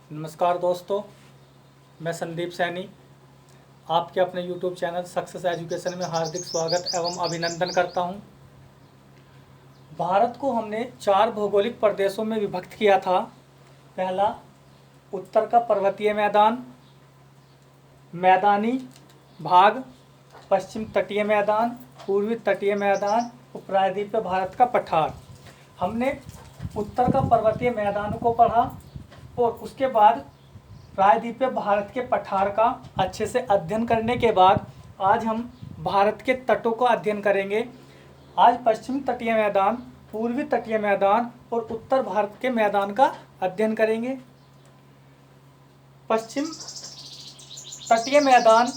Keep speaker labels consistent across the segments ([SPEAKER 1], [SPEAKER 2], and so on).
[SPEAKER 1] नमस्कार दोस्तों, मैं संदीप सैनी आपके अपने YouTube चैनल सक्सेस एजुकेशन में हार्दिक स्वागत एवं अभिनंदन करता हूं। भारत को हमने 4 भौगोलिक प्रदेशों में विभक्त किया था। पहला, उत्तर का पर्वतीय मैदान, मैदानी भाग, पश्चिम तटीय मैदान, पूर्वी तटीय मैदान और प्रायद्वीपीय भारत का पठार। हमने उत्तर का पर्वतीय मैदान को पढ़ा और उसके बाद प्रायद्वीपीय भारत के पठार का अच्छे से अध्ययन करने के बाद आज हम भारत के तटों का अध्ययन करेंगे। आज पश्चिम तटीय मैदान, पूर्वी तटीय मैदान और उत्तर भारत के मैदान का अध्ययन करेंगे। पश्चिम तटीय मैदान,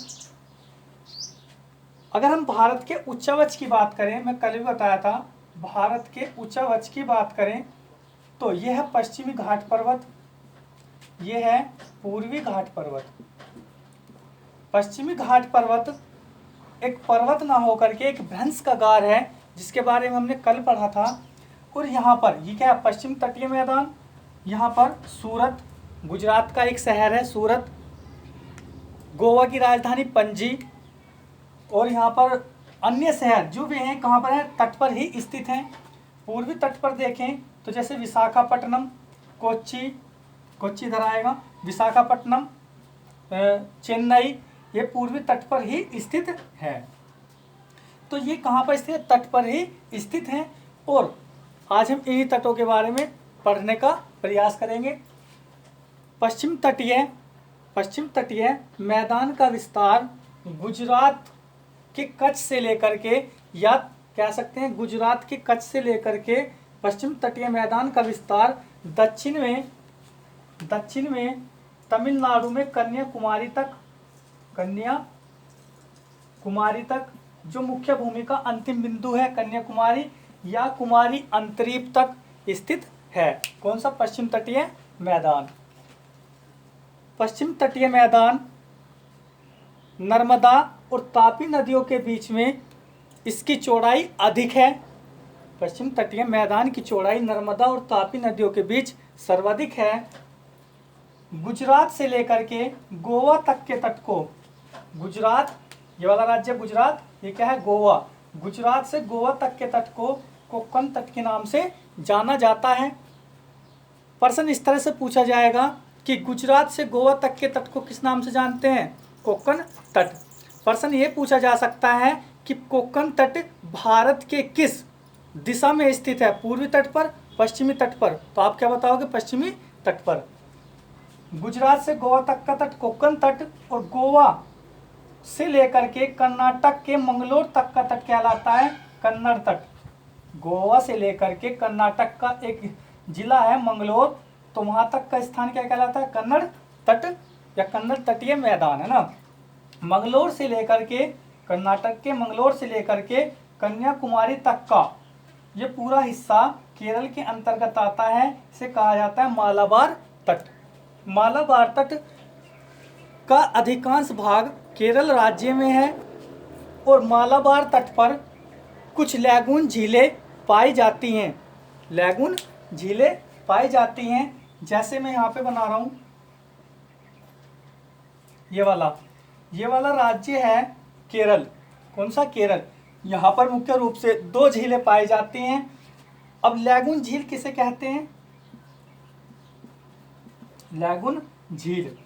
[SPEAKER 1] अगर हम भारत के उच्चावच की बात करें, मैं कल भी बताया था, भारत के उच्चावच की बात करें तो यह है पश्चिमी घाट पर्वत, ये है पूर्वी घाट पर्वत। पश्चिमी घाट पर्वत एक पर्वत ना होकर के एक भ्रंश का गार है, जिसके बारे में हमने कल पढ़ा था। और यहाँ पर ये क्या है, पश्चिम तटीय मैदान। यहाँ पर सूरत, गुजरात का एक शहर है सूरत, गोवा की राजधानी पणजी और यहाँ पर अन्य शहर जो भी हैं कहाँ पर हैं, तट पर ही स्थित हैं। पूर्वी तट पर देखें तो जैसे विशाखापट्टनम, कोच्चि इधर आएगा, विशाखापट्टनम, चेन्नई, ये पूर्वी तट पर ही स्थित है। तो ये कहाँ पर स्थित है, तट पर ही स्थित हैं। और आज हम इन्हीं तटों के बारे में पढ़ने का प्रयास करेंगे। पश्चिम तटीय मैदान का विस्तार गुजरात के कच्छ से लेकर के, या कह सकते हैं गुजरात के कच्छ से लेकर के पश्चिम तटीय मैदान का विस्तार दक्षिण में तमिलनाडु में कन्याकुमारी तक जो मुख्य भूमि का अंतिम बिंदु है, कन्याकुमारी या कुमारी अंतरीप तक स्थित है। कौन सा, पश्चिम तटीय मैदान। पश्चिम तटीय मैदान नर्मदा और तापी नदियों के बीच में इसकी चौड़ाई अधिक है। पश्चिम तटीय मैदान की चौड़ाई नर्मदा और तापी नदियों के बीच सर्वाधिक है। गुजरात से लेकर के गोवा तक के तट को, गुजरात ये वाला राज्य गुजरात, ये क्या है, गोवा, गुजरात से गोवा तक के तट को कोंकण तट के नाम से जाना जाता है। प्रश्न इस तरह से पूछा जाएगा कि गुजरात से गोवा तक के तट को किस नाम से जानते हैं, कोंकण तट। प्रश्न ये पूछा जा सकता है कि कोंकण तट भारत के किस दिशा में स्थित है, पूर्वी तट पर, पश्चिमी तट पर। तो आप क्या बताओगे, पश्चिमी तट पर। गुजरात से गोवा तक का तट कोंकण तट और गोवा से लेकर के कर्नाटक के मंगलोर तक का तट कहलाता है कन्नड़ तट। गोवा से लेकर के कर्नाटक का एक जिला है मंगलोर, तो वहां तक का स्थान क्या कहलाता है, कन्नड़ तट या कन्नड़ तटीय मैदान, है ना। मंगलोर से लेकर के, कर्नाटक के मंगलोर से लेकर के कन्याकुमारी तक का ये पूरा हिस्सा केरल के अंतर्गत आता है, इसे कहा जाता है मालाबार तट। मालाबार तट का अधिकांश भाग केरल राज्य में है और मालाबार तट पर कुछ लैगून झीलें पाई जाती हैं। लैगून झीलें पाई जाती हैं, जैसे मैं यहाँ पे बना रहा हूँ, ये वाला राज्य है केरल। कौन सा, केरल। यहाँ पर मुख्य रूप से 2 झीलें पाई जाती हैं। अब लैगून झील किसे कहते हैं, लैगून झील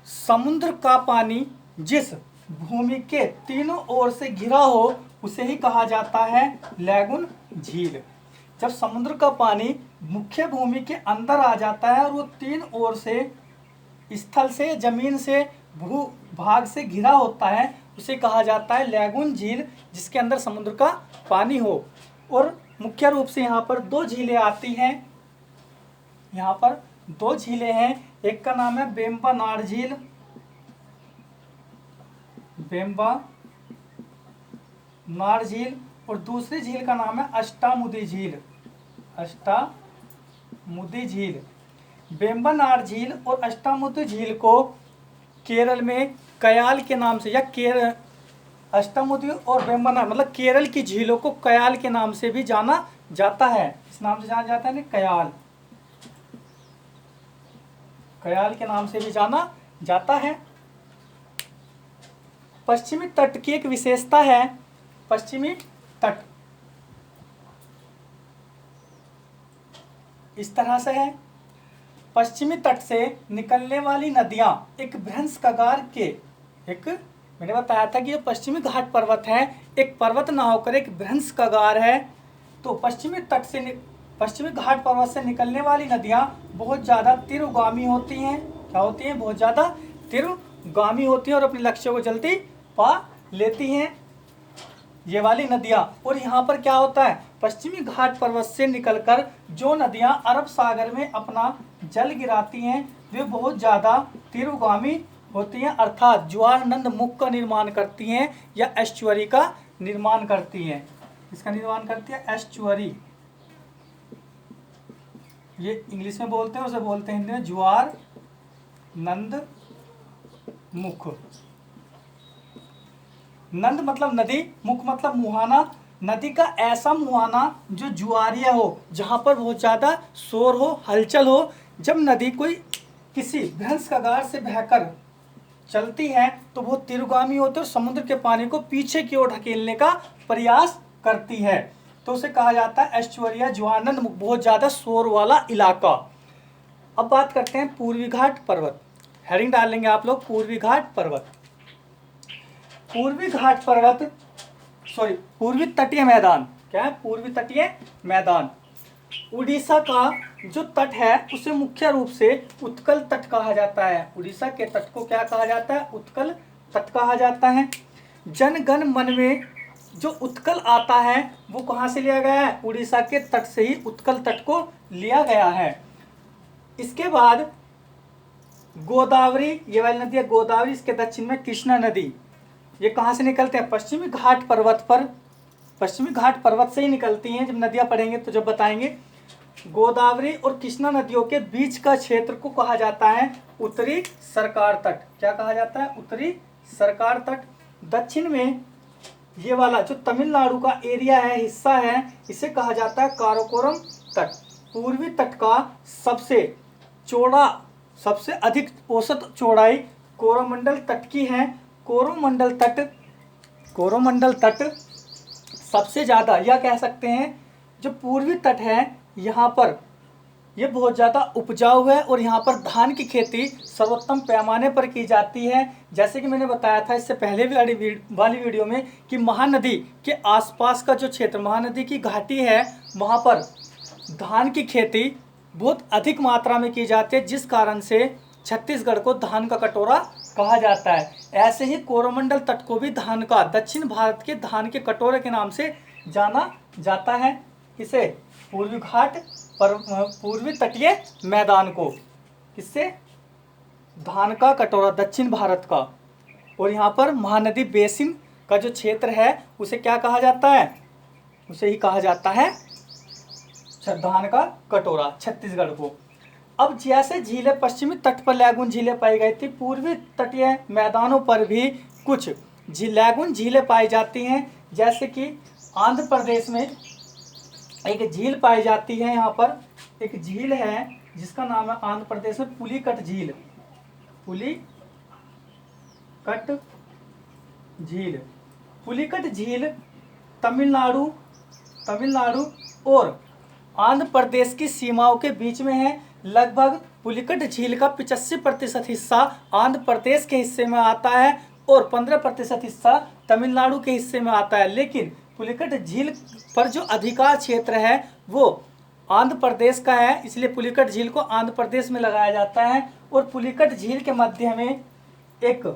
[SPEAKER 1] समुद्र का पानी जिस भूमि के तीनों ओर से घिरा हो उसे ही कहा जाता है लैगून झील। जब समुद्र का पानी मुख्य भूमि के अंदर आ जाता है और वो 3 ओर से, स्थल से, जमीन से, भूभाग से घिरा होता है, उसे कहा जाता है लैगून झील, जिसके अंदर समुद्र का पानी हो। और मुख्य रूप से यहाँ पर 2 झीलें आती हैं, यहाँ पर 2 झीलें हैं। एक का नाम है बेम्बानार झील, बेम्बानार झील, और दूसरी झील का नाम है अष्टामुदी झील। बेम्बानार झील और अष्टामुदी झील को केरल में कयाल के नाम से, या अष्टामुदी और बेम्बानार मतलब केरल की झीलों को कयाल के नाम से भी जाना जाता है। इस नाम से जाना जाता है ना, कयाल। कयाल के नाम से भी जाना जाता है। पश्चिमी तट की एक विशेषता है, पश्चिमी तट इस तरह से है। पश्चिमी तट से निकलने वाली नदियां एक भ्रंश कगार के, एक मैंने बताया था कि ये पश्चिमी घाट पर्वत है, एक पर्वत ना होकर एक भ्रंश कगार है। तो पश्चिमी घाट पर्वत से निकलने वाली नदियां बहुत ज़्यादा तीव्रगामी होती हैं। क्या होती हैं? बहुत ज़्यादा तीव्रगामी होती हैं और अपने लक्ष्य को जल्दी पा लेती हैं ये वाली नदियां। और यहाँ पर क्या होता है, पश्चिमी घाट पर्वत से निकलकर जो नदियां अरब सागर में अपना जल गिराती हैं वे बहुत ज़्यादा तीव्रगामी होती हैं, अर्थात ज्वारनंद मुख का निर्माण करती हैं या एस्चुअरी का निर्माण करती हैं। इसका निर्माण करती है एस्चुअरी, ये इंग्लिश में बोलते हैं, उसे बोलते हैं हिंदी में ज्वारनंद मुख। नंद मतलब नदी, मुख मतलब मुहाना। नदी का ऐसा मुहाना जो ज्वारीय हो, जहाँ पर बहुत ज़्यादा शोर हो, हलचल हो। जब नदी कोई किसी भ्रंश कगार से बहकर चलती है तो वो तीव्रगामी होती है और समुद्र के पानी को पीछे की ओर ढकेलने का प्रयास करती है, तो उसे कहा जाता है एस्चुअरिया, ज्वारनंद मुख, बहुत ज़्यादा शोर वाला इलाका। अब बात करते हैं पूर्वी घाट पर्वत। हेडिंग डाल लेंगे आप लोग, पूर्वी घाट पर्वत। पूर्वी घाट पर्वत पूर्वी तटीय मैदान। क्या है? पूर्वी तटीय मैदान। उड़ीसा का जो तट है उसे मुख्य रूप से उत्कल तट कहा जाता है। उड़ीसा के तट को क्या कहा जाता है? उत्कल तट कहा जाता है। जनगण मन में जो उत्कल आता है वो कहाँ से लिया गया है? उड़ीसा के तट से ही उत्कल तट को लिया गया है। इसके बाद गोदावरी, ये वाली नदी है गोदावरी, इसके दक्षिण में कृष्णा नदी। ये कहाँ से निकलते हैं? पश्चिमी घाट पर्वत पर, पश्चिमी घाट पर्वत से ही निकलती हैं। जब नदियाँ पढ़ेंगे तो जब बताएंगे। गोदावरी और कृष्णा नदियों के बीच का क्षेत्र को कहा जाता है उत्तरी सरकार तट। क्या कहा जाता है? उत्तरी सरकार तट। दक्षिण में ये वाला जो तमिलनाडु का एरिया है, हिस्सा है, इसे कहा जाता है काराकोरम तट। पूर्वी तट का सबसे चौड़ा, सबसे अधिक औसत चौड़ाई कोरोमंडल तट की है। कोरोमंडल तट सबसे ज़्यादा, यह कह सकते हैं जो पूर्वी तट है यहाँ पर ये बहुत ज़्यादा उपजाऊ है और यहाँ पर धान की खेती सर्वोत्तम पैमाने पर की जाती है। जैसे कि मैंने बताया था इससे पहले वाली वीडियो में कि महानदी के आसपास का जो क्षेत्र, महानदी की घाटी है, वहाँ पर धान की खेती बहुत अधिक मात्रा में की जाती है, जिस कारण से छत्तीसगढ़ को धान का कटोरा कहा जाता है। ऐसे ही कोरोमंडल तट को भी धान का, दक्षिण भारत के धान के कटोरे के नाम से जाना जाता है। इसे पूर्वी घाट पर पूर्वी तटीय मैदान को, किससे? धान का कटोरा, दक्षिण भारत का। और यहाँ पर महानदी बेसिन का जो क्षेत्र है उसे क्या कहा जाता है? उसे ही कहा जाता है धान का कटोरा, छत्तीसगढ़ को। अब जैसे झीलें पश्चिमी तट पर लैगून झीलें पाई गई थी, पूर्वी तटीय मैदानों पर भी कुछ लैगून झीलें पाई जाती हैं। जैसे कि आंध्र प्रदेश में एक झील पाई जाती है। यहाँ पर एक झील है जिसका नाम है आंध्र प्रदेश में पुलिकट झील। पुलिकट झील तमिलनाडु और आंध्र प्रदेश की सीमाओं के बीच में है। लगभग पुलिकट झील का 85% हिस्सा आंध्र प्रदेश के हिस्से में आता है और 15% हिस्सा तमिलनाडु के हिस्से में आता है। लेकिन पुलिकट झील पर जो अधिकार क्षेत्र है वो आंध्र प्रदेश का है, इसलिए पुलिकट झील को आंध्र प्रदेश में लगाया जाता है। और पुलिकट झील के मध्य में एक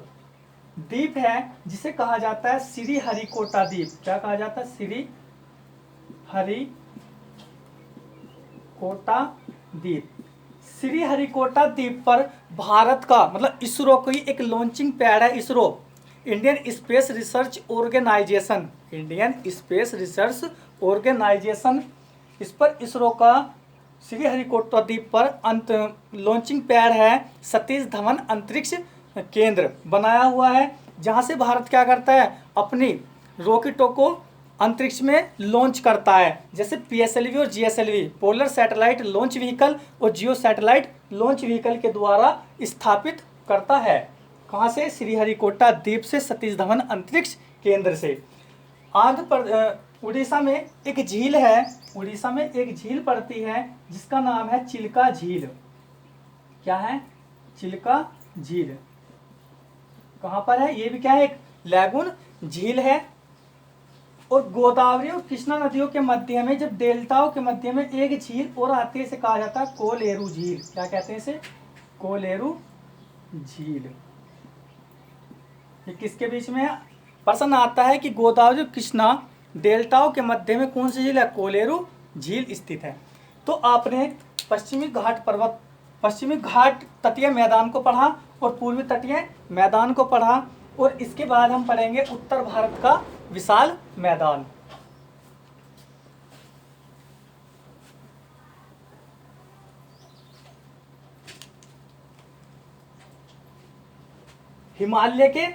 [SPEAKER 1] द्वीप है जिसे कहा जाता है श्रीहरिकोटा द्वीप। क्या कहा जाता है? श्रीहरिकोटा द्वीप। श्रीहरिकोटा द्वीप पर भारत का मतलब इसरो की एक लॉन्चिंग पैड है। ISRO, Indian space research organisation, इस पर इसरो का श्रीहरिकोटा द्वीप पर लॉन्चिंग पैड है। सतीश धवन अंतरिक्ष केंद्र बनाया हुआ है, जहां से भारत क्या करता है? अपनी रॉकेटों को अंतरिक्ष में लॉन्च करता है, जैसे PSLV और GSLV polar satellite launch vehicle और जियो सैटेलाइट लॉन्च व्हीकल के द्वारा स्थापित करता है। कहाँ से? श्रीहरिकोटा द्वीप से, सतीश धवन अंतरिक्ष केंद्र से। उड़ीसा में एक झील है, उड़ीसा में एक झील पड़ती है जिसका नाम है चिल्का झील। क्या है? चिल्का झील। कहाँ पर है? ये भी क्या है? एक लैगून झील है। और गोदावरी और कृष्णा नदियों के मध्य में, जब डेल्टाओं के मध्य में एक झील और आती है, इसे कहा जाता है कोलेरू झील। क्या कहते हैं इसे? कोलेरू झील। ये किसके बीच में है? प्रश्न आता है कि गोदावरी और कृष्णा डेल्टाओं के मध्य में कौन सी झील है? कोलेरू झील स्थित है। तो आपने पश्चिमी घाट तटीय मैदान को पढ़ा और पूर्वी तटीय मैदान को पढ़ा, और इसके बाद हम पढ़ेंगे उत्तर भारत का विशाल मैदान। हिमालय के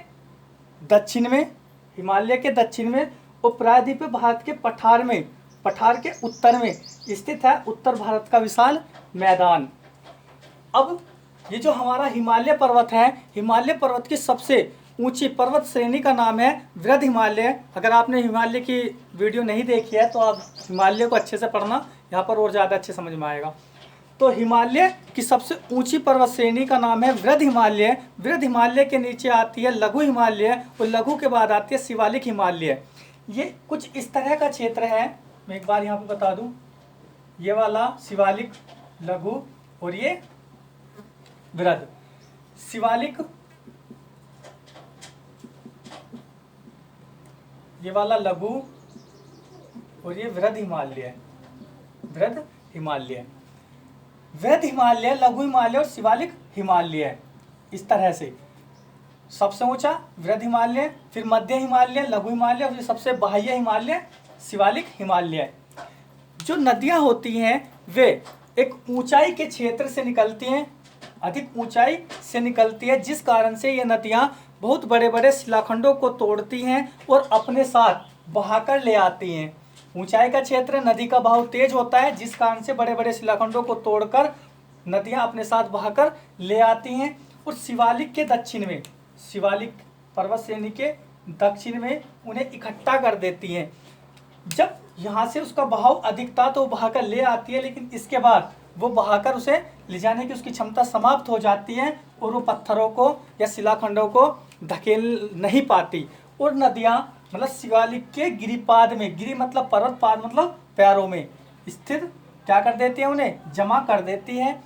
[SPEAKER 1] दक्षिण में और प्रायद्वीप भारत के पठार के उत्तर में स्थित है उत्तर भारत का विशाल मैदान। अब ये जो हमारा हिमालय पर्वत है, हिमालय पर्वत की सबसे ऊंची पर्वत श्रेणी का नाम है वृहद हिमालय। अगर आपने हिमालय की वीडियो नहीं देखी है तो आप हिमालय को अच्छे से पढ़ना, यहाँ पर और ज़्यादा अच्छे समझ में आएगा। तो हिमालय की सबसे ऊंची पर्वत श्रेणी का नाम है वृहद हिमालय। वृहद हिमालय के नीचे आती है लघु हिमालय और लघु के बाद आती है शिवालिक हिमालय। ये कुछ इस तरह का क्षेत्र है, मैं एक बार यहाँ पे बता दूँ। ये वाला शिवालिक, लघु और ये वृहद। शिवालिक ये वाला लघु और ये वृहद हिमालय, वृहद हिमालय, लघु हिमालय और शिवालिक हिमालय। इस तरह से सबसे ऊंचा वृहद हिमालय, फिर मध्य हिमालय, लघु हिमालय और सबसे बाह्य हिमालय शिवालिक हिमालय। जो नदियां होती हैं वे एक ऊंचाई के क्षेत्र से निकलती हैं, अधिक ऊंचाई से निकलती है, जिस कारण से ये नदियां बहुत बड़े बड़े शिलाखंडों को तोड़ती हैं और अपने साथ बहाकर ले आती हैं। ऊंचाई का क्षेत्र, नदी का बहाव तेज होता है, जिस कारण से बड़े बड़े शिलाखंडों को तोड़कर नदियां अपने साथ बहाकर ले आती हैं। और शिवालिक के दक्षिण में, शिवालिक पर्वत श्रेणी के दक्षिण में उन्हें इकट्ठा कर देती हैं। जब यहाँ से उसका बहाव अधिक था तो वो बहाकर ले आती है, लेकिन इसके बाद वो बहाकर उसे ले जाने की उसकी क्षमता समाप्त हो जाती है और वो पत्थरों को या शिलाखंडों को धकेल नहीं पाती। और नदियाँ मतलब शिवालिक के गिरिपाद में, गिरि मतलब पर्वत, पाद मतलब पैरों में स्थित क्या कर देती है? उन्हें जमा कर देती है।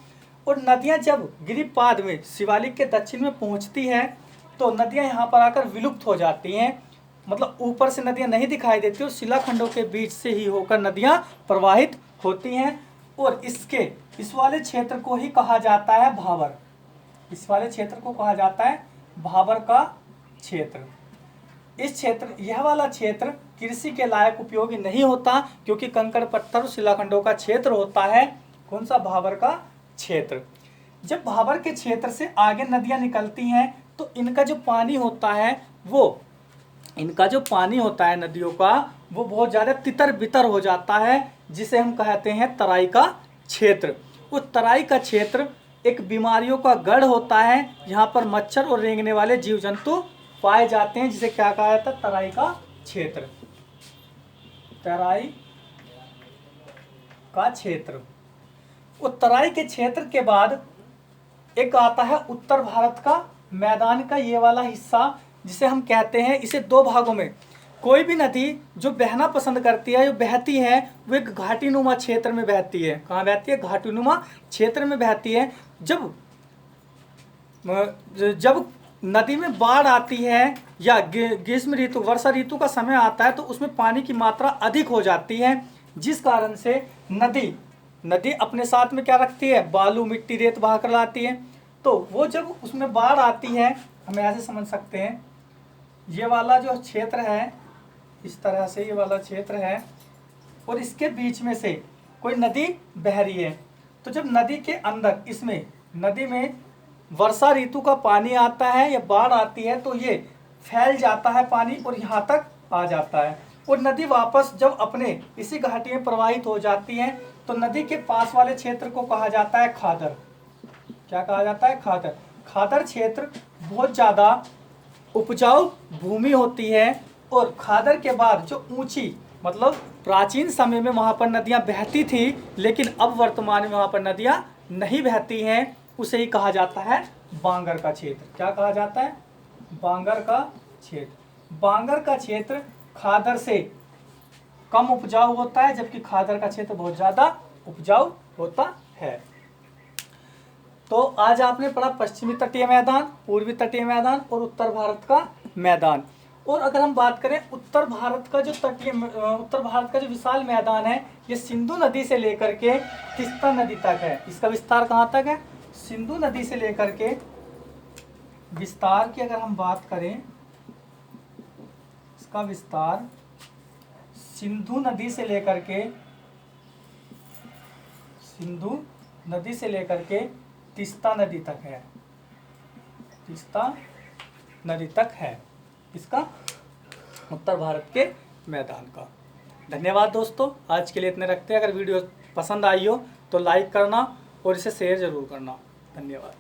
[SPEAKER 1] और नदियाँ जब गिरिपाद में शिवालिक के दक्षिण में पहुँचती हैं तो नदियाँ यहाँ पर आकर विलुप्त हो जाती हैं। मतलब ऊपर से नदियाँ नहीं दिखाई देती और शिलाखंडों के बीच से ही होकर नदियाँ प्रवाहित होती हैं। और इस वाले क्षेत्र को ही कहा जाता है भाबर। इस वाले क्षेत्र को कहा जाता है भाबर का क्षेत्र। यह वाला क्षेत्र कृषि के लायक उपयोगी नहीं होता, क्योंकि कंकड़ पत्थर और शिलाखंडों का क्षेत्र होता है। कौन सा? भाबर का क्षेत्र। जब भाबर के क्षेत्र से आगे नदियां निकलती हैं तो इनका जो पानी होता है नदियों का, वो बहुत ज़्यादा तितर बितर हो जाता है, जिसे हम कहते हैं तराई का क्षेत्र। वो तराई का क्षेत्र एक बीमारियों का गढ़ होता है, यहाँ पर मच्छर और रेंगने वाले जीव जंतु पाए जाते हैं, जिसे क्या कहा जाता है? तराई का क्षेत्र। तराई का क्षेत्र। वो तराई के क्षेत्र के बाद एक आता है उत्तर भारत का मैदान का ये वाला हिस्सा, जिसे हम कहते हैं, इसे दो भागों में। कोई भी नदी जो बहना पसंद करती है, जो बहती है, वो एक घाटीनुमा क्षेत्र में बहती है। कहाँ बहती है? घाटीनुमा क्षेत्र में बहती है। जब नदी में बाढ़ आती है या ग्रीष्म ऋतु, वर्षा ऋतु का समय आता है तो उसमें पानी की मात्रा अधिक हो जाती है, जिस कारण से नदी अपने साथ में क्या रखती है? बालू, मिट्टी, रेत बहा कर लाती है। तो वो जब उसमें बाढ़ आती है, हम ऐसे समझ सकते हैं, ये वाला जो क्षेत्र है, इस तरह से ये वाला क्षेत्र है और इसके बीच में से कोई नदी बह रही है। तो जब नदी के अंदर, इसमें नदी में वर्षा ऋतु का पानी आता है या बाढ़ आती है तो ये फैल जाता है पानी और यहाँ तक आ जाता है। और नदी वापस जब अपने इसी घाटी में प्रवाहित हो जाती है तो नदी के पास वाले क्षेत्र को कहा जाता है खादर। क्या कहा जाता है? खादर। खादर क्षेत्र बहुत ज़्यादा उपजाऊ भूमि होती है और खादर के बाद जो ऊंची मतलब प्राचीन समय में वहाँ पर नदियाँ बहती थी, लेकिन अब वर्तमान में वहाँ पर नदियाँ नहीं बहती हैं, उसे ही कहा जाता है बांगर का क्षेत्र। क्या कहा जाता है? बांगर का क्षेत्र। बांगर का क्षेत्र खादर से कम उपजाऊ होता है, जबकि खादर का क्षेत्र बहुत ज़्यादा उपजाऊ होता है। तो आज आपने पढ़ा पश्चिमी तटीय मैदान, पूर्वी तटीय मैदान और उत्तर भारत का मैदान। और अगर हम बात करें उत्तर भारत का जो विशाल मैदान है, ये सिंधु नदी से लेकर के तीस्ता नदी तक है। इसका विस्तार कहाँ तक है? सिंधु नदी से लेकर के विस्तार की अगर हम बात करें, इसका विस्तार सिंधु नदी से लेकर के तीस्ता नदी तक है। तीस्ता नदी तक है इसका उत्तर भारत के मैदान का। धन्यवाद दोस्तों, आज के लिए इतने रखते हैं। अगर वीडियो पसंद आई हो तो लाइक करना और इसे शेयर जरूर करना। धन्यवाद।